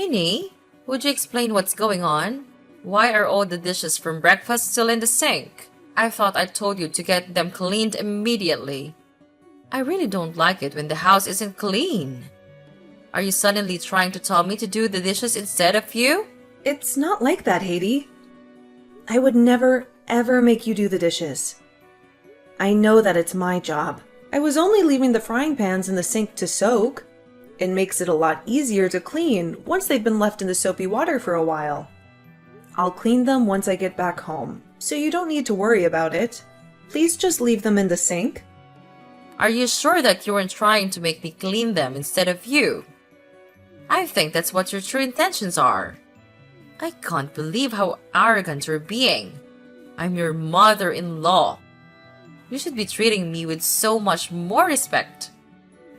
Minnie, would you explain what's going on? Why are all the dishes from breakfast still in the sink? I thought I told you to get them cleaned immediately. I really don't like it when the house isn't clean. Are you suddenly trying to tell me to do the dishes instead of you? It's not like that, Haiti. I would never, ever make you do the dishes. I know that it's my job. I was only leaving the frying pans in the sink to soak. It makes it a lot easier to clean once they've been left in the soapy water for a while. I'll clean them once I get back home, so you don't need to worry about it. Please just leave them in the sink. Are you sure that you weren't trying to make me clean them instead of you? I think that's what your true intentions are. I can't believe how arrogant you're being. I'm your mother-in-law. You should be treating me with so much more respect.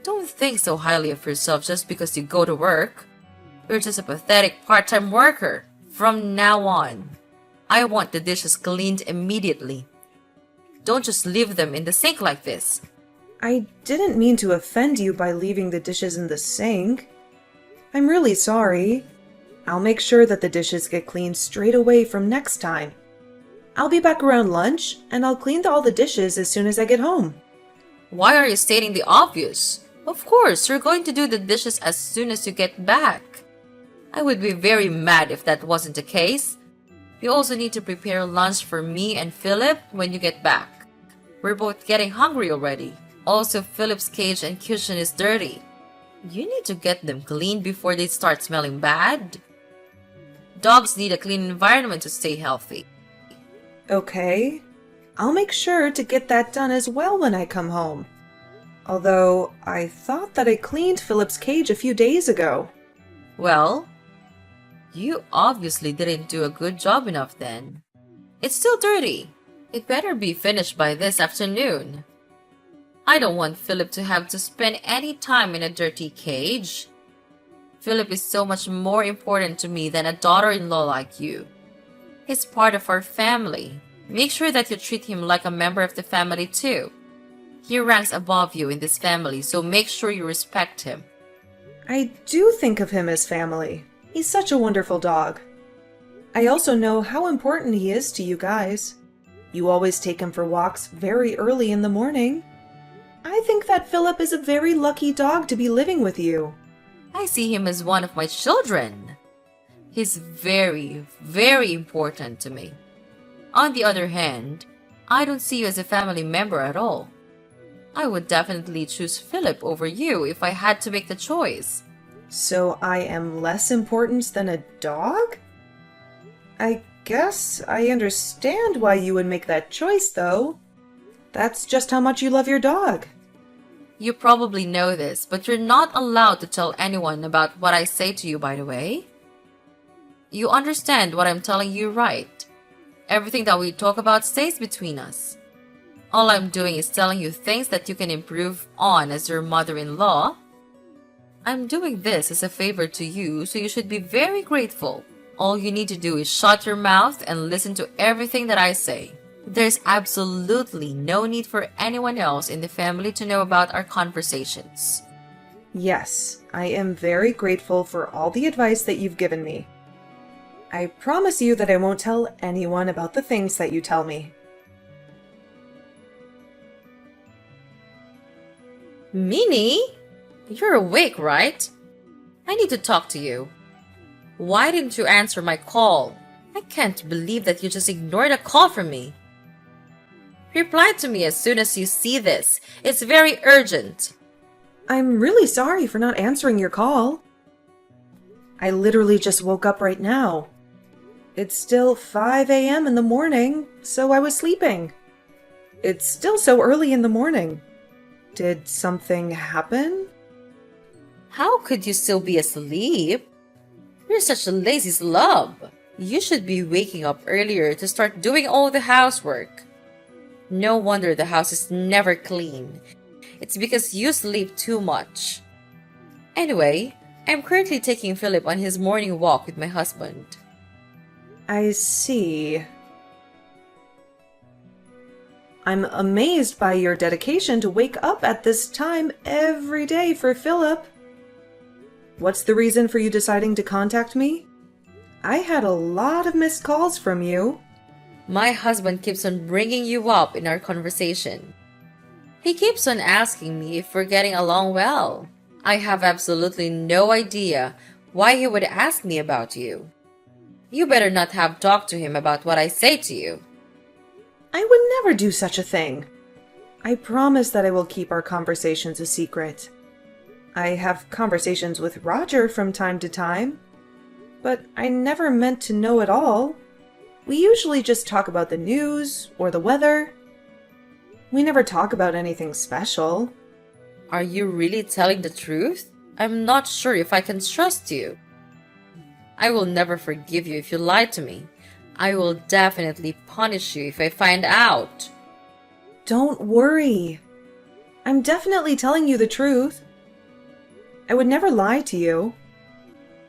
Don't think so highly of yourself just because you go to work. You're just a pathetic part-time worker. From now on, I want the dishes cleaned immediately. Don't just leave them in the sink like this. I didn't mean to offend you by leaving the dishes in the sink. I'm really sorry. I'll make sure that the dishes get cleaned straight away from next time. I'll be back around lunch, and I'll clean all the dishes as soon as I get home. Why are you stating the obvious? Of course, you're going to do the dishes as soon as you get back. I would be very mad if that wasn't the case. You also need to prepare lunch for me and Philip when you get back. We're both getting hungry already. Also, Philip's cage and cushion is dirty. You need to get them cleaned before they start smelling bad. Dogs need a clean environment to stay healthy. Okay. I'll make sure to get that done as well when I come home. Although, I thought that I cleaned Philip's cage a few days ago. Well, you obviously didn't do a good job enough then. It's still dirty. It better be finished by this afternoon. I don't want Philip to have to spend any time in a dirty cage. Philip is so much more important to me than a daughter-in-law like you. He's part of our family. Make sure that you treat him like a member of the family too. He ranks above you in this family, so make sure you respect him. I do think of him as family. He's such a wonderful dog. I also know how important he is to you guys. You always take him for walks very early in the morning. I think that Philip is a very lucky dog to be living with you. I see him as one of my children. He's very, very important to me. On the other hand, I don't see you as a family member at all. I would definitely choose Philip over you if I had to make the choice. So I am less important than a dog? I guess I understand why you would make that choice, though. That's just how much you love your dog. You probably know this, but you're not allowed to tell anyone about what I say to you, by the way. You understand what I'm telling you, right? Everything that we talk about stays between us. All I'm doing is telling you things that you can improve on as your mother-in-law. I'm doing this as a favor to you, so you should be very grateful. All you need to do is shut your mouth and listen to everything that I say. There's absolutely no need for anyone else in the family to know about our conversations. Yes, I am very grateful for all the advice that you've given me. I promise you that I won't tell anyone about the things that you tell me. Minnie? You're awake, right? I need to talk to you. Why didn't you answer my call? I can't believe that you just ignored a call from me. Reply to me as soon as you see this. It's very urgent. I'm really sorry for not answering your call. I literally just woke up right now. It's still 5 a.m. in the morning, so I was sleeping. It's still so early in the morning. Did something happen? How could you still be asleep? You're such a lazy slob. You should be waking up earlier to start doing all the housework. No wonder the house is never clean. It's because you sleep too much. Anyway, I'm currently taking Philip on his morning walk with my husband. I see. I'm amazed by your dedication to wake up at this time every day for Philip. What's the reason for you deciding to contact me? I had a lot of missed calls from you. My husband keeps on bringing you up in our conversation. He keeps on asking me if we're getting along well. I have absolutely no idea why he would ask me about you. You better not have talked to him about what I say to you. I would never do such a thing. I promise that I will keep our conversations a secret. I have conversations with Roger from time to time, but I never meant to know it all. We usually just talk about the news or the weather. We never talk about anything special. Are you really telling the truth? I'm not sure if I can trust you. I will never forgive you if you lie to me. I will definitely punish you if I find out. Don't worry. I'm definitely telling you the truth. I would never lie to you.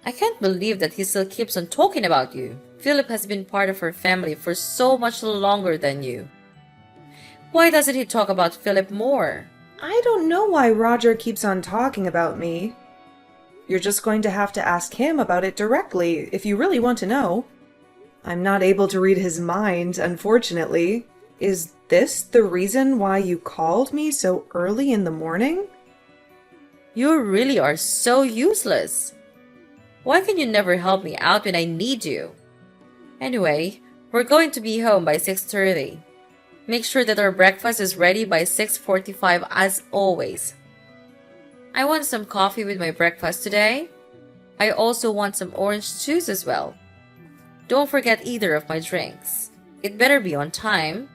I can't believe that he still keeps on talking about you. Philip has been part of our family for so much longer than you. Why doesn't he talk about Philip more? I don't know why Roger keeps on talking about me. You're just going to have to ask him about it directly if you really want to know. I'm not able to read his mind, unfortunately. Is this the reason why you called me so early in the morning? You really are so useless. Why can you never help me out when I need you? Anyway, we're going to be home by 6:30. Make sure that our breakfast is ready by 6:45 as always. I want some coffee with my breakfast today. I also want some orange juice as well. Don't forget either of my drinks. It better be on time.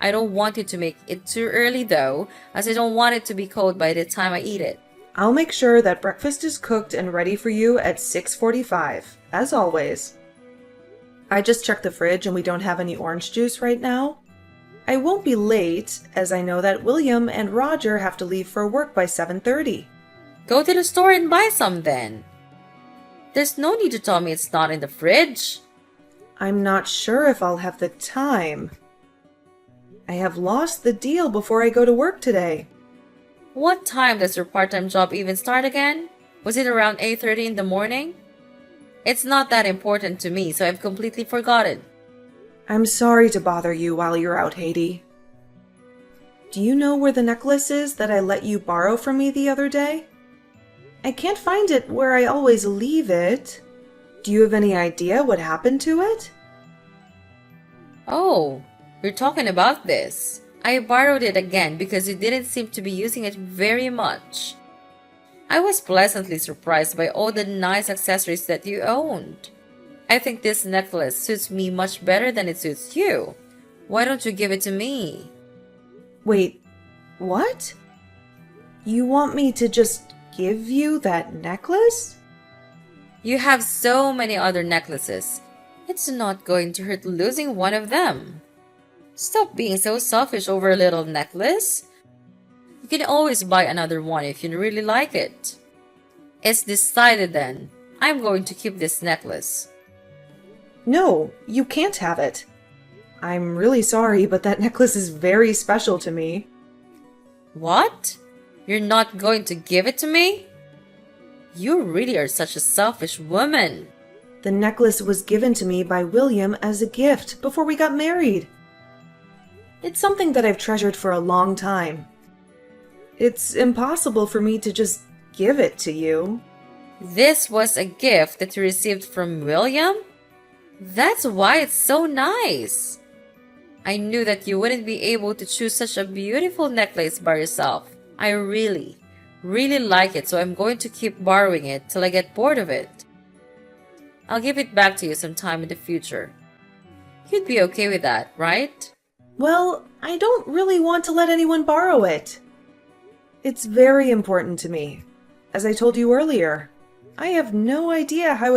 I don't want you to make it too early though, as I don't want it to be cold by the time I eat it. I'll make sure that breakfast is cooked and ready for you at 6:45, as always. I just checked the fridge and we don't have any orange juice right now. I won't be late, as I know that William and Roger have to leave for work by 7:30. Go to the store and buy some then. There's no need to tell me it's not in the fridge. I'm not sure if I'll have the time. I have lost the deal before I go to work today. What time does your part-time job even start again? Was it around 8:30 in the morning? It's not that important to me, so I've completely forgotten. I'm sorry to bother you while you're out, Haiti. Do you know where the necklace is that I let you borrow from me the other day? I can't find it where I always leave it. Do you have any idea what happened to it? Oh, you're talking about this. I borrowed it again because you didn't seem to be using it very much. I was pleasantly surprised by all the nice accessories that you owned. I think this necklace suits me much better than it suits you. Why don't you give it to me? Wait, what? You want me to just give you that necklace? You have so many other necklaces. It's not going to hurt losing one of them. Stop being so selfish over a little necklace. You can always buy another one if you really like it. It's decided then. I'm going to keep this necklace. No, you can't have it. I'm really sorry, but that necklace is very special to me. What? You're not going to give it to me? You really are such a selfish woman. The necklace was given to me by William as a gift before we got married. It's something that I've treasured for a long time. It's impossible for me to just give it to you. This was a gift that you received from William? That's why it's so nice. I knew that you wouldn't be able to choose such a beautiful necklace by yourself. I really like it, so I'm going to keep borrowing it till I get bored of it. I'll give it back to you sometime in the future. You'd be okay with that, right? Well, I don't really want to let anyone borrow it. It's very important to me. As I told you earlier, I have no idea how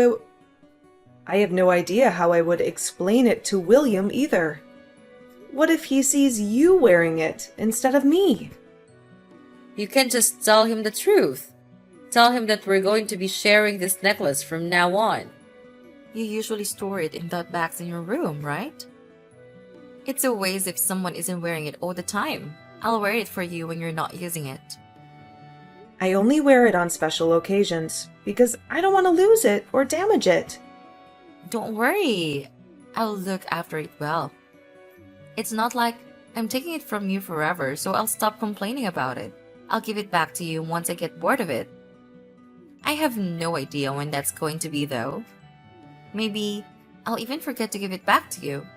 I would explain it to William either. What if he sees you wearing it instead of me? You can just tell him the truth. Tell him that we're going to be sharing this necklace from now on. You usually store it in that box in your room, right? It's a waste if someone isn't wearing it all the time. I'll wear it for you when you're not using it. I only wear it on special occasions because I don't want to lose it or damage it. Don't worry. I'll look after it well. It's not like I'm taking it from you forever, so I'll stop complaining about it. I'll give it back to you once I get bored of it. I have no idea when that's going to be, though. Maybe I'll even forget to give it back to you.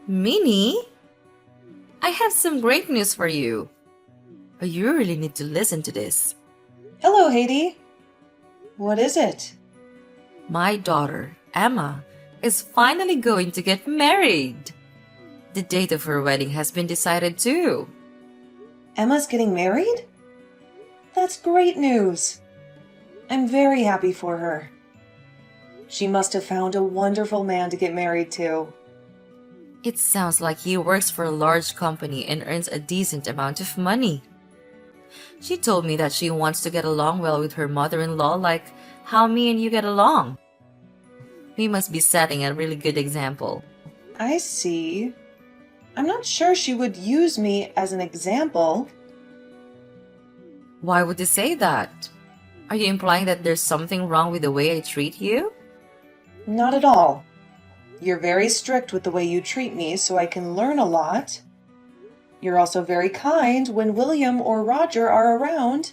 Minnie? I have some great news for you. But you really need to listen to this. Hello, Haiti. What is it? My daughter, Emma, is finally going to get married. The date of her wedding has been decided too. Emma's getting married? That's great news. I'm very happy for her. She must have found a wonderful man to get married to. It sounds like he works for a large company and earns a decent amount of money. She told me that she wants to get along well with her mother-in-law like how me and you get along. We must be setting a really good example. I see. I'm not sure she would use me as an example. Why would you say that? Are you implying that there's something wrong with the way I treat you? Not at all. You're very strict with the way you treat me, so I can learn a lot. You're also very kind when William or Roger are around.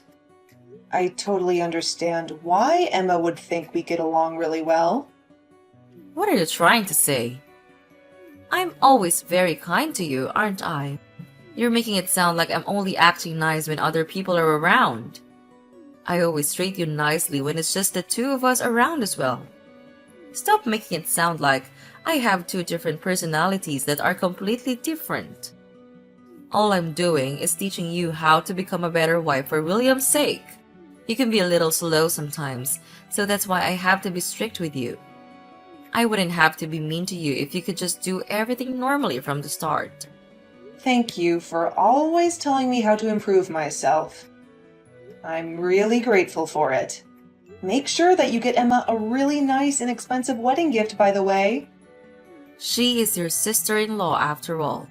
I totally understand why Emma would think we get along really well. What are you trying to say? I'm always very kind to you, aren't I? You're making it sound like I'm only acting nice when other people are around. I always treat you nicely when it's just the two of us around as well. Stop making it sound like I have two different personalities that are completely different. All I'm doing is teaching you how to become a better wife for William's sake. You can be a little slow sometimes, so that's why I have to be strict with you. I wouldn't have to be mean to you if you could just do everything normally from the start. Thank you for always telling me how to improve myself. I'm really grateful for it. Make sure that you get Emma a really nice and expensive wedding gift, by the way. She is your sister-in-law after all.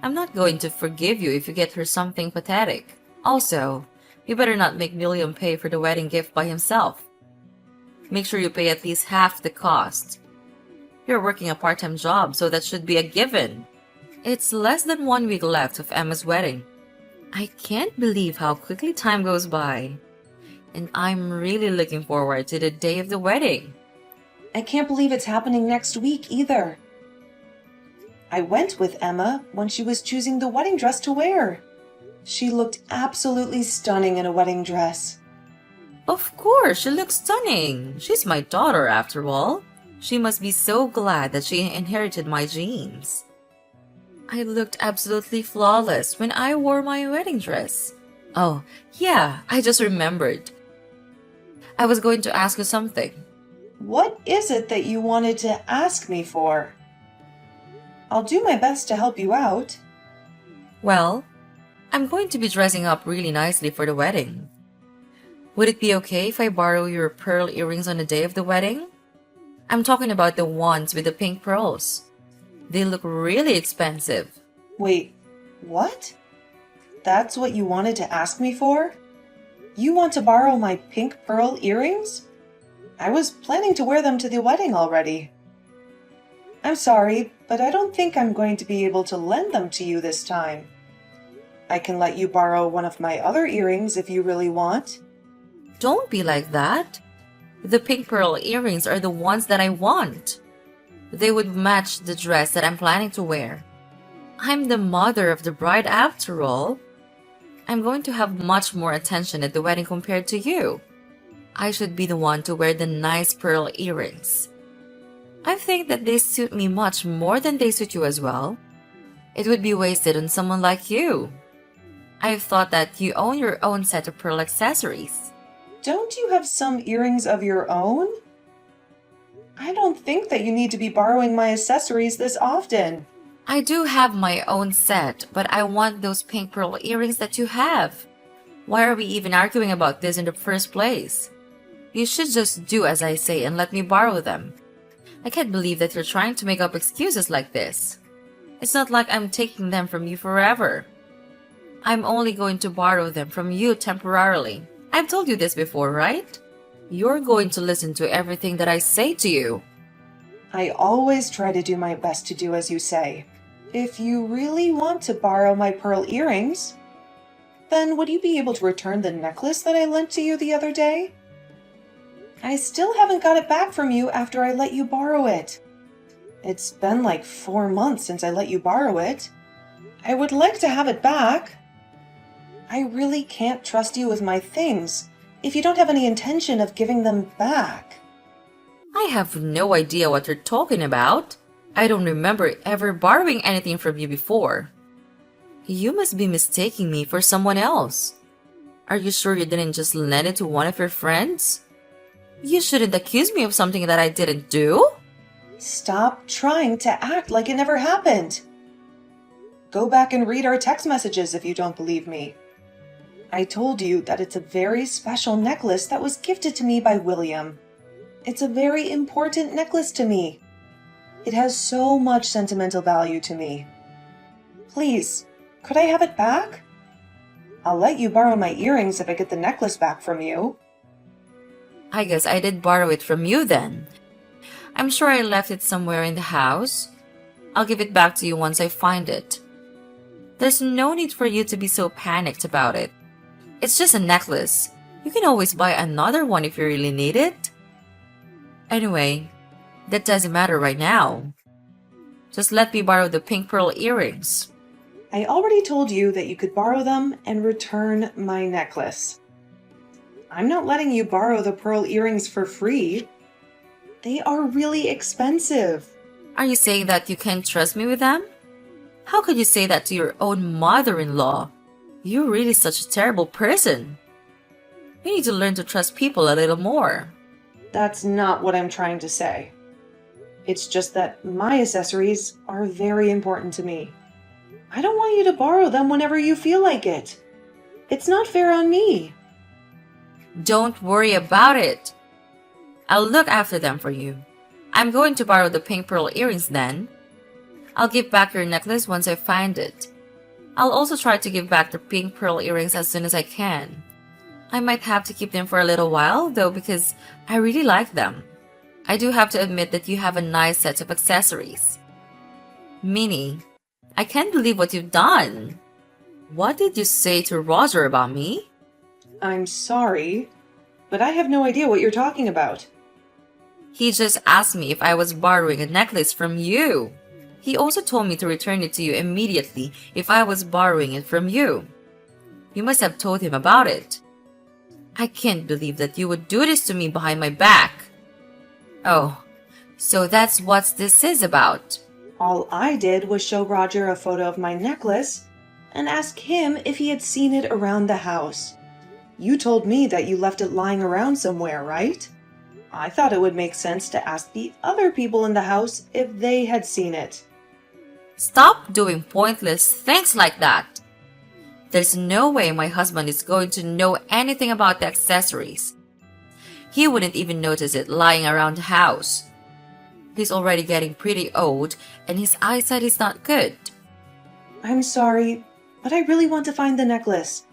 I'm not going to forgive you if you get her something pathetic. Also, you better not make William pay for the wedding gift by himself. Make sure you pay at least half the cost. You're working a part-time job, so that should be a given. It's less than 1 week left of Emma's wedding. I can't believe how quickly time goes by. And I'm really looking forward to the day of the wedding. I can't believe it's happening next week either. I went with Emma when she was choosing the wedding dress to wear. She looked absolutely stunning in a wedding dress. Of course, she looks stunning. She's my daughter after all. She must be so glad that she inherited my genes. I looked absolutely flawless when I wore my wedding dress. Oh, yeah, I just remembered. I was going to ask you something. What is it that you wanted to ask me for? I'll do my best to help you out. Well, I'm going to be dressing up really nicely for the wedding. Would it be okay if I borrow your pearl earrings on the day of the wedding? I'm talking about the ones with the pink pearls. They look really expensive. Wait, what? That's what you wanted to ask me for? You want to borrow my pink pearl earrings? I was planning to wear them to the wedding already. I'm sorry, but I don't think I'm going to be able to lend them to you this time. I can let you borrow one of my other earrings if you really want. Don't be like that. The pink pearl earrings are the ones that I want. They would match the dress that I'm planning to wear. I'm the mother of the bride after all. I'm going to have much more attention at the wedding compared to you. I should be the one to wear the nice pearl earrings. I think that they suit me much more than they suit you as well. It would be wasted on someone like you. I've thought that you own your own set of pearl accessories. Don't you have some earrings of your own? I don't think that you need to be borrowing my accessories this often. I do have my own set, but I want those pink pearl earrings that you have. Why are we even arguing about this in the first place? You should just do as I say and let me borrow them. I can't believe that you're trying to make up excuses like this. It's not like I'm taking them from you forever. I'm only going to borrow them from you temporarily. I've told you this before, right? You're going to listen to everything that I say to you. I always try to do my best to do as you say. If you really want to borrow my pearl earrings, then would you be able to return the necklace that I lent to you the other day? I still haven't got it back from you after I let you borrow it. It's been like 4 months since I let you borrow it. I would like to have it back. I really can't trust you with my things if you don't have any intention of giving them back. I have no idea what you're talking about. I don't remember ever borrowing anything from you before. You must be mistaking me for someone else. Are you sure you didn't just lend it to one of your friends? You shouldn't accuse me of something that I didn't do. Stop trying to act like it never happened. Go back and read our text messages if you don't believe me. I told you that it's a very special necklace that was gifted to me by William. It's a very important necklace to me. It has so much sentimental value to me. Please, could I have it back? I'll let you borrow my earrings if I get the necklace back from you. I guess I did borrow it from you then. I'm sure I left it somewhere in the house. I'll give it back to you once I find it. There's no need for you to be so panicked about it. It's just a necklace. You can always buy another one if you really need it. Anyway, that doesn't matter right now. Just let me borrow the pink pearl earrings. I already told you that you could borrow them and return my necklace. I'm not letting you borrow the pearl earrings for free. They are really expensive. Are you saying that you can't trust me with them? How could you say that to your own mother-in-law? You're really such a terrible person. You need to learn to trust people a little more. That's not what I'm trying to say. It's just that my accessories are very important to me. I don't want you to borrow them whenever you feel like it. It's not fair on me. Don't worry about it. I'll look after them for you. I'm going to borrow the pink pearl earrings then. I'll give back your necklace once I find it. I'll also try to give back the pink pearl earrings as soon as I can. I might have to keep them for a little while though because I really like them. I do have to admit that you have a nice set of accessories. Minnie, I can't believe what you've done. What did you say to Roger about me? I'm sorry, but I have no idea what you're talking about. He just asked me if I was borrowing a necklace from you. He also told me to return it to you immediately if I was borrowing it from you. You must have told him about it. I can't believe that you would do this to me behind my back. Oh, so that's what this is about. All I did was show Roger a photo of my necklace and ask him if he had seen it around the house. You told me that you left it lying around somewhere, right? I thought it would make sense to ask the other people in the house if they had seen it. Stop doing pointless things like that. There's no way my husband is going to know anything about the accessories. He wouldn't even notice it lying around the house. He's already getting pretty old and his eyesight is not good. I'm sorry, but I really want to find the necklace.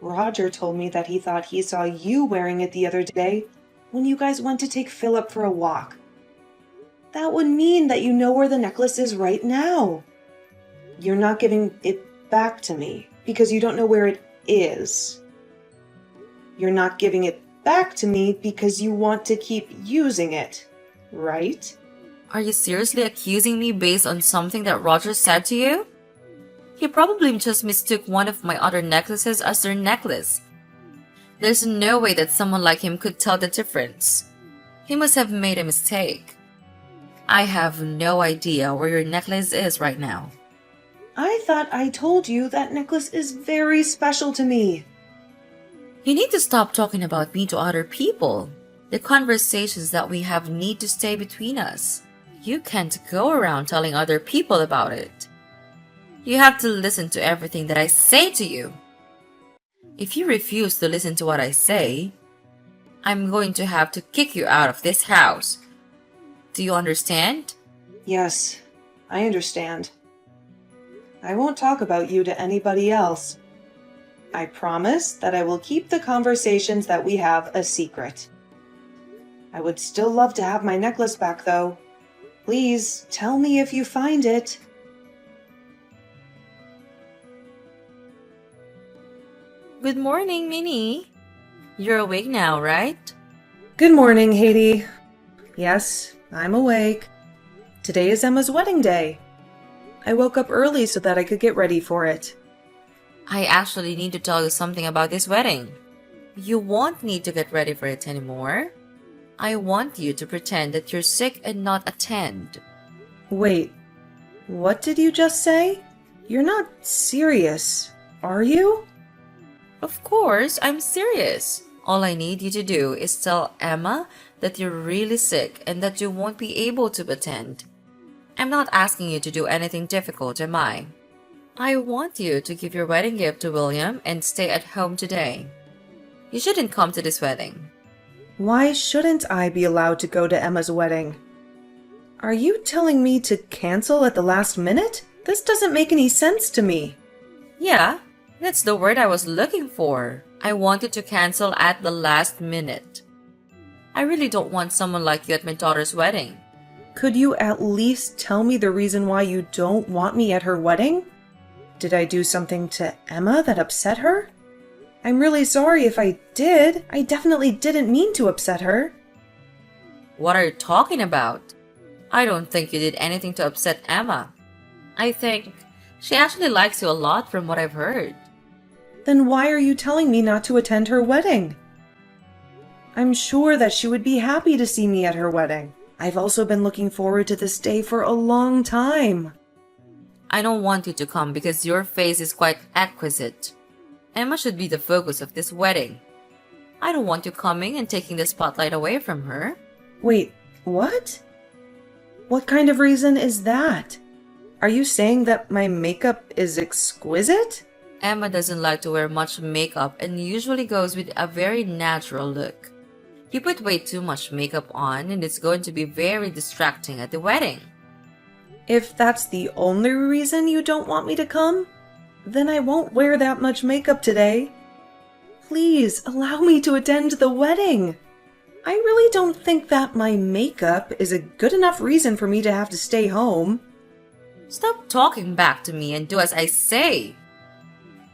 Roger told me that he thought he saw you wearing it the other day when you guys went to take Philip for a walk. That would mean that you know where the necklace is right now. You're not giving it back to me because you don't know where it is. You're not giving it back to me because you want to keep using it, right? Are you seriously accusing me based on something that Roger said to you? He probably just mistook one of my other necklaces as their necklace. There's no way that someone like him could tell the difference. He must have made a mistake. I have no idea where your necklace is right now. I thought I told you that necklace is very special to me. You need to stop talking about me to other people. The conversations that we have need to stay between us. You can't go around telling other people about it. You have to listen to everything that I say to you. If you refuse to listen to what I say, I'm going to have to kick you out of this house. Do you understand? Yes, I understand. I won't talk about you to anybody else. I promise that I will keep the conversations that we have a secret. I would still love to have my necklace back, though. Please tell me if you find it. Good morning, Minnie. You're awake now, right? Good morning, Haiti. Yes, I'm awake. Today is Emma's wedding day. I woke up early so that I could get ready for it. I actually need to tell you something about this wedding. You won't need to get ready for it anymore. I want you to pretend that you're sick and not attend. Wait, what did you just say? You're not serious, are you? Of course, I'm serious. All I need you to do is tell Emma that you're really sick and that you won't be able to attend. I'm not asking you to do anything difficult, am I? I want you to give your wedding gift to William and stay at home today. You shouldn't come to this wedding. Why shouldn't I be allowed to go to Emma's wedding? Are you telling me to cancel at the last minute? This doesn't make any sense to me. Yeah, that's the word I was looking for. I wanted to cancel at the last minute. I really don't want someone like you at my daughter's wedding. Could you at least tell me the reason why you don't want me at her wedding? Did I do something to Emma that upset her? I'm really sorry if I did. I definitely didn't mean to upset her. What are you talking about? I don't think you did anything to upset Emma. I think she actually likes you a lot from what I've heard. Then why are you telling me not to attend her wedding? I'm sure that she would be happy to see me at her wedding. I've also been looking forward to this day for a long time. I don't want you to come because your face is quite exquisite. Emma should be the focus of this wedding. I don't want you coming and taking the spotlight away from her. Wait, what? What kind of reason is that? Are you saying that my makeup is exquisite? Emma doesn't like to wear much makeup and usually goes with a very natural look. You put way too much makeup on and it's going to be very distracting at the wedding. If that's the only reason you don't want me to come, then I won't wear that much makeup today. Please allow me to attend the wedding. I really don't think that my makeup is a good enough reason for me to have to stay home. Stop talking back to me and do as I say.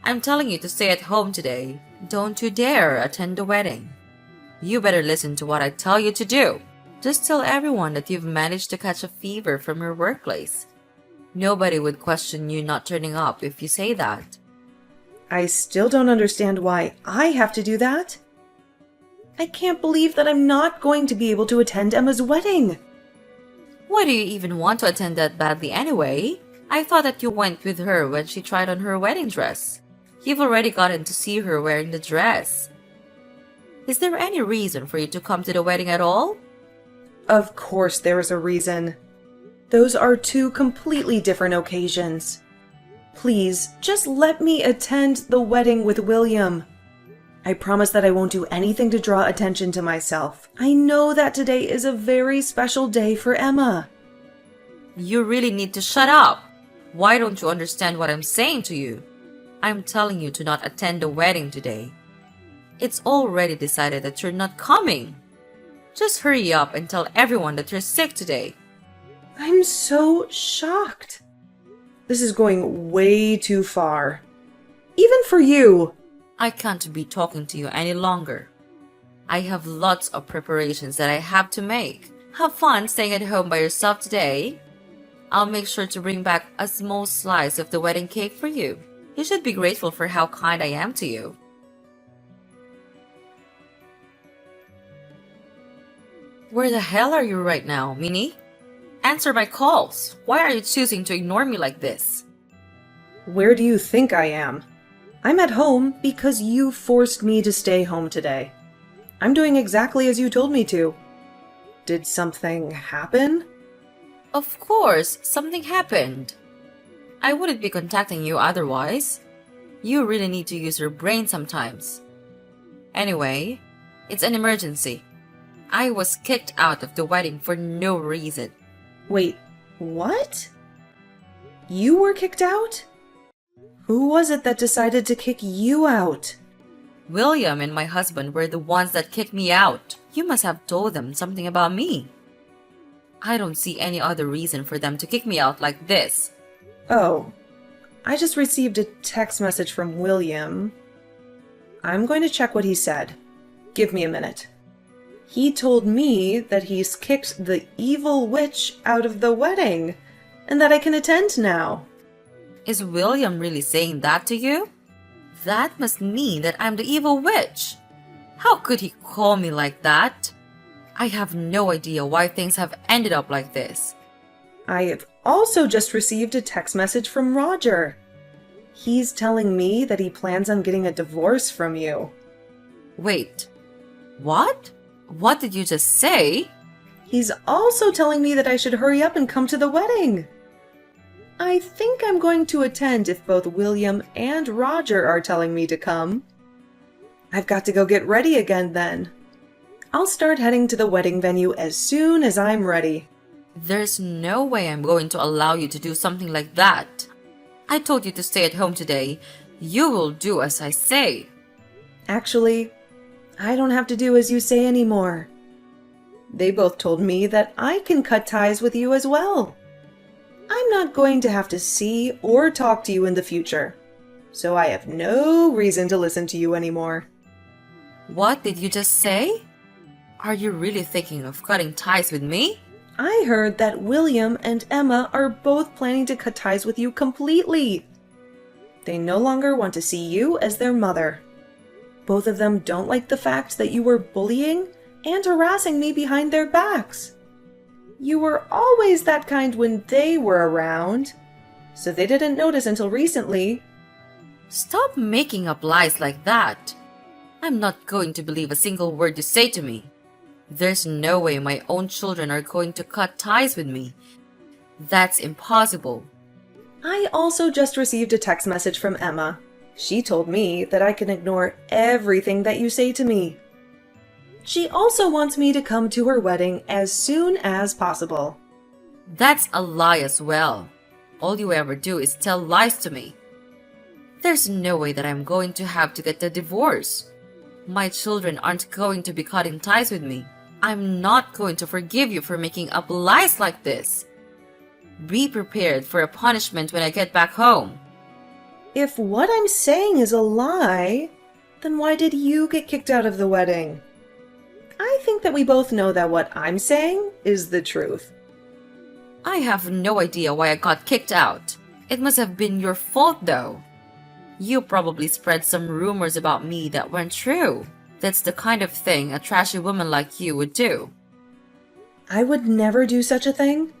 I'm telling you to stay at home today. Don't you dare attend the wedding. You better listen to what I tell you to do. Just tell everyone that you've managed to catch a fever from your workplace. Nobody would question you not turning up if you say that. I still don't understand why I have to do that. I can't believe that I'm not going to be able to attend Emma's wedding. Why do you even want to attend that badly anyway? I thought that you went with her when she tried on her wedding dress. You've already gotten to see her wearing the dress. Is there any reason for you to come to the wedding at all? Of course there is a reason. Those are two completely different occasions. Please, just let me attend the wedding with William. I promise that I won't do anything to draw attention to myself. I know that today is a very special day for Emma. You really need to shut up. Why don't you understand what I'm saying to you? I'm telling you to not attend the wedding today. It's already decided that you're not coming. Just hurry up and tell everyone that you're sick today. I'm so shocked. This is going way too far. Even for you. I can't be talking to you any longer. I have lots of preparations that I have to make. Have fun staying at home by yourself today. I'll make sure to bring back a small slice of the wedding cake for you. You should be grateful for how kind I am to you. Where the hell are you right now, Minnie? Answer my calls. Why are you choosing to ignore me like this? Where do you think I am? I'm at home because you forced me to stay home today. I'm doing exactly as you told me to. Did something happen? Of course, something happened. I wouldn't be contacting you otherwise. You really need to use your brain sometimes. Anyway, it's an emergency. I was kicked out of the wedding for no reason. Wait, what? You were kicked out? Who was it that decided to kick you out? William and my husband were the ones that kicked me out. You must have told them something about me. I don't see any other reason for them to kick me out like this. Oh, I just received a text message from William. I'm going to check what he said. Give me a minute. He told me that he's kicked the evil witch out of the wedding, and that I can attend now. Is William really saying that to you? That must mean that I'm the evil witch. How could he call me like that? I have no idea why things have ended up like this. I have also just received a text message from Roger. He's telling me that he plans on getting a divorce from you. Wait, what? What did you just say? He's also telling me that I should hurry up and come to the wedding. I think I'm going to attend if both William and Roger are telling me to come. I've got to go get ready again then. I'll start heading to the wedding venue as soon as I'm ready. There's no way I'm going to allow you to do something like that. I told you to stay at home today. You will do as I say. Actually, I don't have to do as you say anymore. They both told me that I can cut ties with you as well. I'm not going to have to see or talk to you in the future, so I have no reason to listen to you anymore. What did you just say? Are you really thinking of cutting ties with me? I heard that William and Emma are both planning to cut ties with you completely. They no longer want to see you as their mother. Both of them don't like the fact that you were bullying and harassing me behind their backs. You were always that kind when they were around, so they didn't notice until recently. Stop making up lies like that. I'm not going to believe a single word you say to me. There's no way my own children are going to cut ties with me. That's impossible. I also just received a text message from Emma. She told me that I can ignore everything that you say to me. She also wants me to come to her wedding as soon as possible. That's a lie as well. All you ever do is tell lies to me. There's no way that I'm going to have to get the divorce. My children aren't going to be cutting ties with me. I'm not going to forgive you for making up lies like this. Be prepared for a punishment when I get back home. If what I'm saying is a lie, then why did you get kicked out of the wedding? I think that we both know that what I'm saying is the truth. I have no idea why I got kicked out. It must have been your fault though. You probably spread some rumors about me that weren't true. That's the kind of thing a trashy woman like you would do. I would never do such a thing.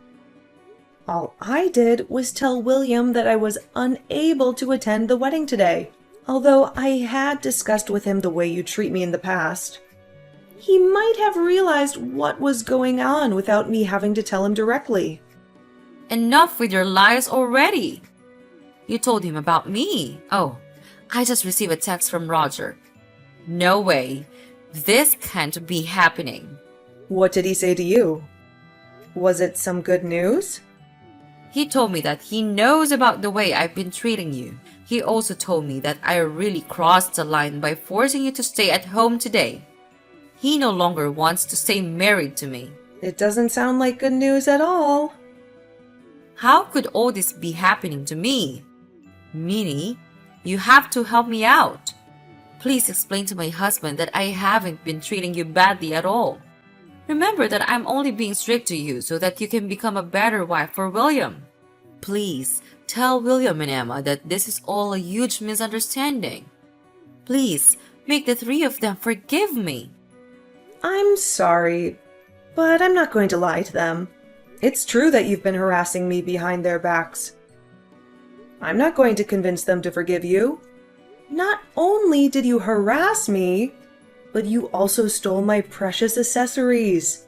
All I did was tell William that I was unable to attend the wedding today, although I had discussed with him the way you treat me in the past. He might have realized what was going on without me having to tell him directly. Enough with your lies already. You told him about me. Oh, I just received a text from Roger. No way. This can't be happening. What did he say to you? Was it some good news? He told me that he knows about the way I've been treating you. He also told me that I really crossed the line by forcing you to stay at home today. He no longer wants to stay married to me. It doesn't sound like good news at all. How could all this be happening to me? Minnie, you have to help me out. Please explain to my husband that I haven't been treating you badly at all. Remember that I'm only being strict to you so that you can become a better wife for William. Please tell William and Emma that this is all a huge misunderstanding. Please make the three of them forgive me. I'm sorry, but I'm not going to lie to them. It's true that you've been harassing me behind their backs. I'm not going to convince them to forgive you. Not only did you harass me, but you also stole my precious accessories.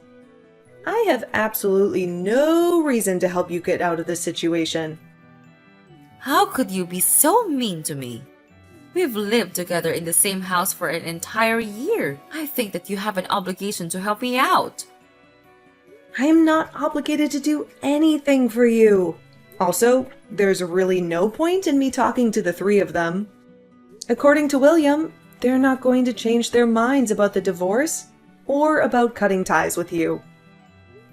I have absolutely no reason to help you get out of this situation. How could you be so mean to me? We've lived together in the same house for an entire year. I think that you have an obligation to help me out. I am not obligated to do anything for you. Also, there's really no point in me talking to the three of them. According to William, they're not going to change their minds about the divorce or about cutting ties with you.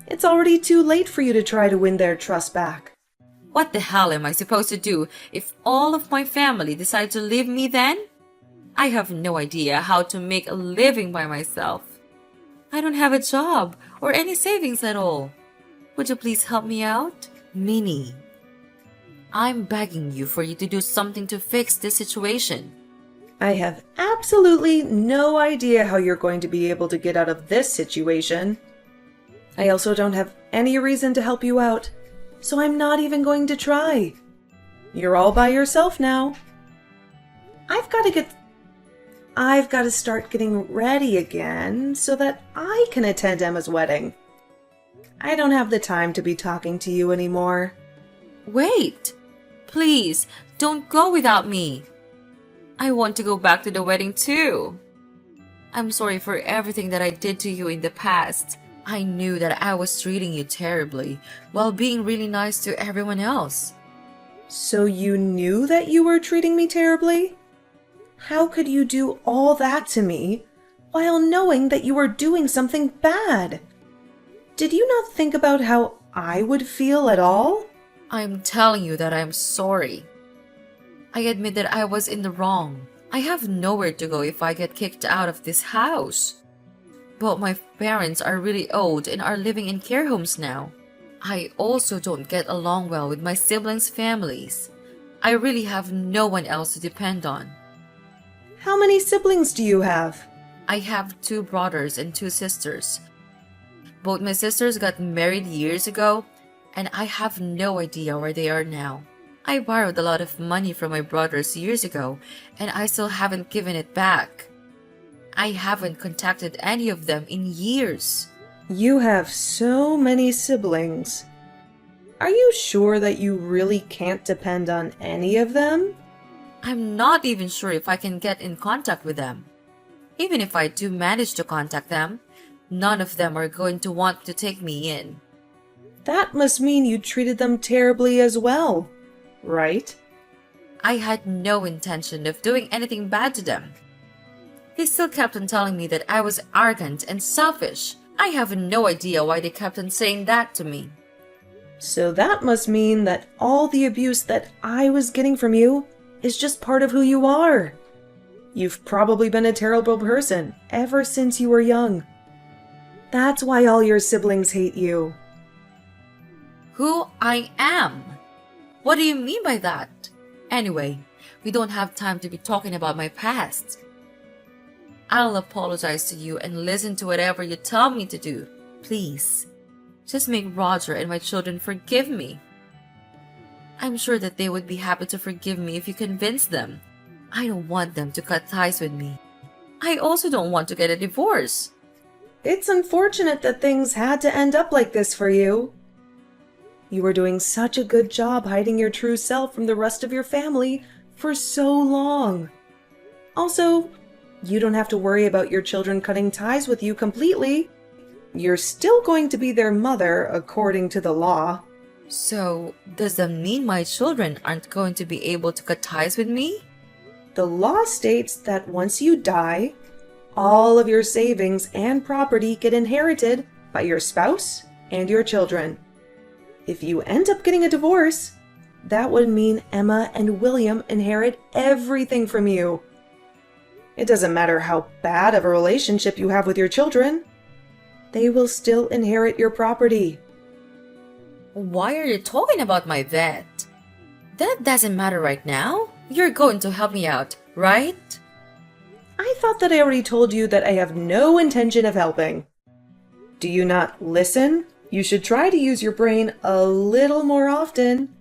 It's already too late for you to try to win their trust back. What the hell am I supposed to do if all of my family decide to leave me then? I have no idea how to make a living by myself. I don't have a job or any savings at all. Would you please help me out? Minnie, I'm begging you for you to do something to fix this situation. I have absolutely no idea how you're going to be able to get out of this situation. I also don't have any reason to help you out, so I'm not even going to try. You're all by yourself now. I've got to start getting ready again so that I can attend Emma's wedding. I don't have the time to be talking to you anymore. Wait! Please, don't go without me. I want to go back to the wedding too. I'm sorry for everything that I did to you in the past. I knew that I was treating you terribly while being really nice to everyone else. So you knew that you were treating me terribly? How could you do all that to me while knowing that you were doing something bad? Did you not think about how I would feel at all? I'm telling you that I'm sorry. I admit that I was in the wrong. I have nowhere to go if I get kicked out of this house. But my parents are really old and are living in care homes now. I also don't get along well with my siblings' families. I really have no one else to depend on. How many siblings do you have? I have 2 brothers and 2 sisters. Both my sisters got married years ago, and I have no idea where they are now. I borrowed a lot of money from my brothers years ago, and I still haven't given it back. I haven't contacted any of them in years. You have so many siblings. Are you sure that you really can't depend on any of them? I'm not even sure if I can get in contact with them. Even if I do manage to contact them, none of them are going to want to take me in. That must mean you treated them terribly as well, right? I had no intention of doing anything bad to them. They still kept on telling me that I was arrogant and selfish. I have no idea why they kept on saying that to me. So that must mean that all the abuse that I was getting from you is just part of who you are. You've probably been a terrible person ever since you were young. That's why all your siblings hate you. Who I am? What do you mean by that? Anyway, we don't have time to be talking about my past. I'll apologize to you and listen to whatever you tell me to do. Please, just make Roger and my children forgive me. I'm sure that they would be happy to forgive me if you convince them. I don't want them to cut ties with me. I also don't want to get a divorce. It's unfortunate that things had to end up like this for you. You were doing such a good job hiding your true self from the rest of your family for so long. Also, you don't have to worry about your children cutting ties with you completely. You're still going to be their mother according to the law. So, does that mean my children aren't going to be able to cut ties with me? The law states that once you die, all of your savings and property get inherited by your spouse and your children. If you end up getting a divorce, that would mean Emma and William inherit everything from you. It doesn't matter how bad of a relationship you have with your children. They will still inherit your property. Why are you talking about my vet? That doesn't matter right now. You're going to help me out, right? I thought that I already told you that I have no intention of helping. Do you not listen? You should try to use your brain a little more often.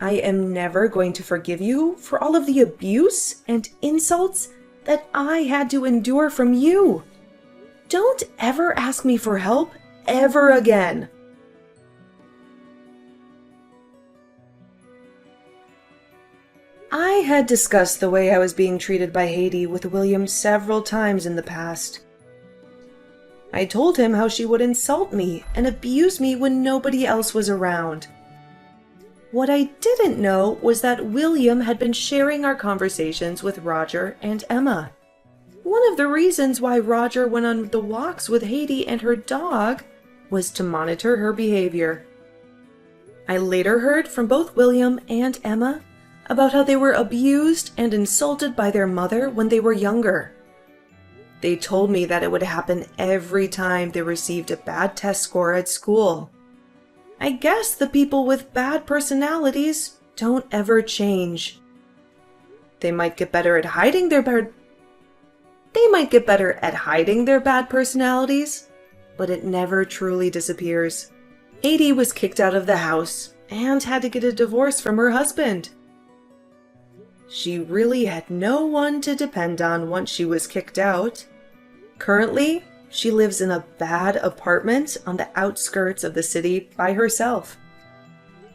I am never going to forgive you for all of the abuse and insults that I had to endure from you. Don't ever ask me for help ever again. I had discussed the way I was being treated by Haiti with William several times in the past. I told him how she would insult me and abuse me when nobody else was around. What I didn't know was that William had been sharing our conversations with Roger and Emma. One of the reasons why Roger went on the walks with Haiti and her dog was to monitor her behavior. I later heard from both William and Emma about how they were abused and insulted by their mother when they were younger. They told me that it would happen every time they received a bad test score at school. I guess the people with bad personalities don't ever change. They might get better at hiding their bad personalities, but it never truly disappears. Haiti was kicked out of the house and had to get a divorce from her husband. She really had no one to depend on once she was kicked out. Currently, she lives in a bad apartment on the outskirts of the city by herself.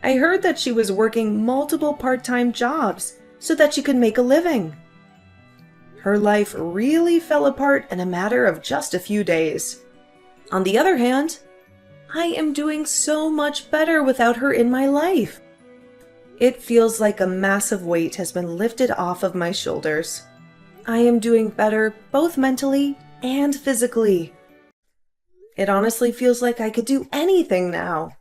I heard that she was working multiple part-time jobs so that she could make a living. Her life really fell apart in a matter of just a few days. On the other hand, I am doing so much better without her in my life. It feels like a massive weight has been lifted off of my shoulders. I am doing better both mentally and physically. It honestly feels like I could do anything now.